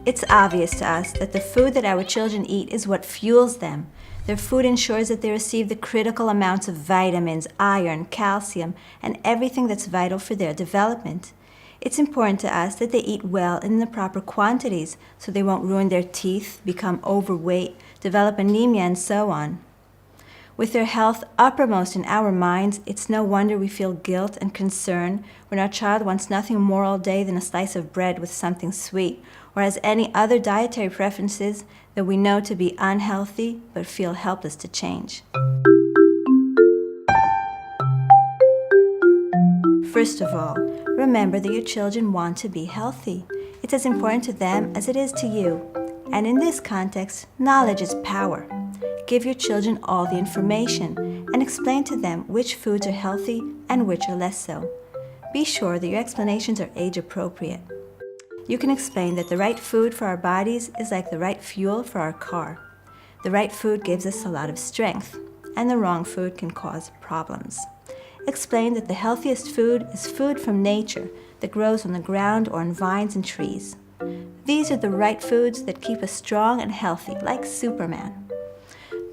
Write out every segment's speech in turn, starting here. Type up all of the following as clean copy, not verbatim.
It's obvious to us that the food that our children eat is what fuels them. Their food ensures that they receive the critical amounts of vitamins, iron, calcium, and everything that's vital for their development. It's important to us that they eat well in the proper quantities so they won't ruin their teeth, become overweight, develop anemia, and so on. With their health uppermost in our minds, it's no wonder we feel guilt and concern when our child wants nothing more all day than a slice of bread with something sweet, or has any other dietary preferences that we know to be unhealthy but feel helpless to change. First of all, remember that your children want to be healthy. It's as important to them as it is to you. And in this context, knowledge is power. Give your children all the information and explain to them which foods are healthy and which are less so. Be sure that your explanations are age appropriate. You can explain that the right food for our bodies is like the right fuel for our car. The right food gives us a lot of strength, and the wrong food can cause problems. Explain that the healthiest food is food from nature that grows on the ground or on vines and trees. These are the right foods that keep us strong and healthy, like Superman.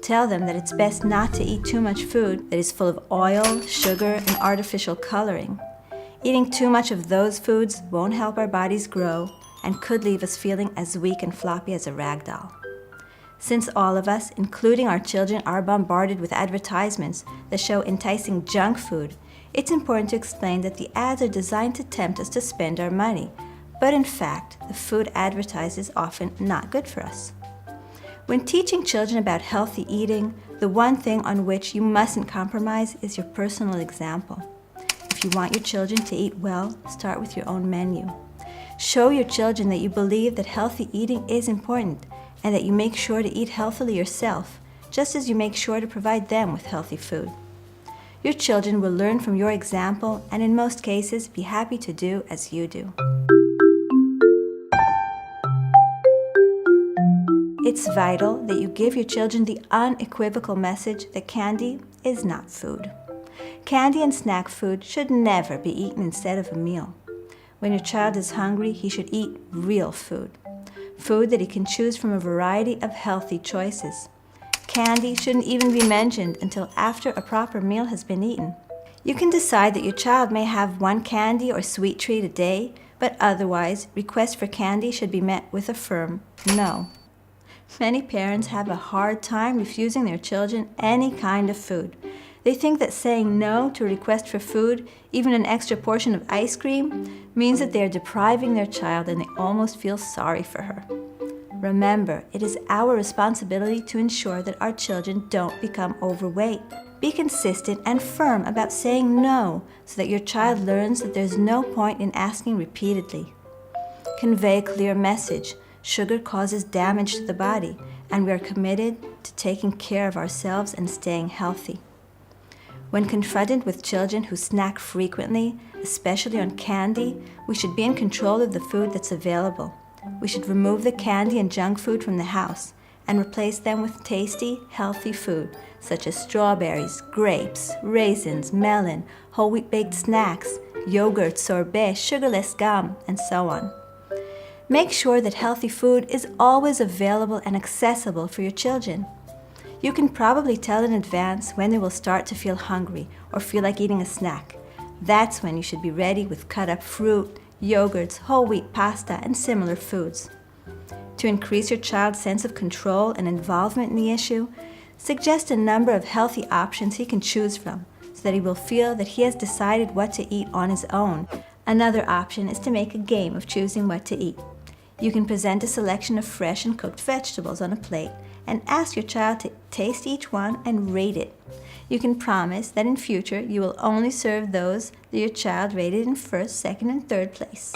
Tell them that it's best not to eat too much food that is full of oil, sugar, and artificial coloring. Eating too much of those foods won't help our bodies grow and could leave us feeling as weak and floppy as a rag doll. Since all of us, including our children, are bombarded with advertisements that show enticing junk food, it's important to explain that the ads are designed to tempt us to spend our money, but in fact, the food advertised is often not good for us. When teaching children about healthy eating, the one thing on which you mustn't compromise is your personal example. If you want your children to eat well, start with your own menu. Show your children that you believe that healthy eating is important and that you make sure to eat healthily yourself, just as you make sure to provide them with healthy food. Your children will learn from your example and in most cases be happy to do as you do. It's vital that you give your children the unequivocal message that candy is not food. Candy and snack food should never be eaten instead of a meal. When your child is hungry, he should eat real food. Food that he can choose from a variety of healthy choices. Candy shouldn't even be mentioned until after a proper meal has been eaten. You can decide that your child may have one candy or sweet treat a day, but otherwise, requests for candy should be met with a firm no. Many parents have a hard time refusing their children any kind of food. They think that saying no to a request for food, even an extra portion of ice cream, means that they are depriving their child and they almost feel sorry for her. Remember, it is our responsibility to ensure that our children don't become overweight. Be consistent and firm about saying no so that your child learns that there's no point in asking repeatedly. Convey a clear message. Sugar causes damage to the body, and we are committed to taking care of ourselves and staying healthy. When confronted with children who snack frequently, especially on candy, we should be in control of the food that's available. We should remove the candy and junk food from the house and replace them with tasty, healthy food such as strawberries, grapes, raisins, melon, whole wheat baked snacks, yogurt, sorbet, sugarless gum, and so on. Make sure that healthy food is always available and accessible for your children. You can probably tell in advance when they will start to feel hungry or feel like eating a snack. That's when you should be ready with cut-up fruit, yogurts, whole wheat pasta, and similar foods. To increase your child's sense of control and involvement in the issue, suggest a number of healthy options he can choose from so that he will feel that he has decided what to eat on his own. Another option is to make a game of choosing what to eat. You can present a selection of fresh and cooked vegetables on a plate and ask your child to taste each one and rate it. You can promise that in future you will only serve those that your child rated in first, second, and third place.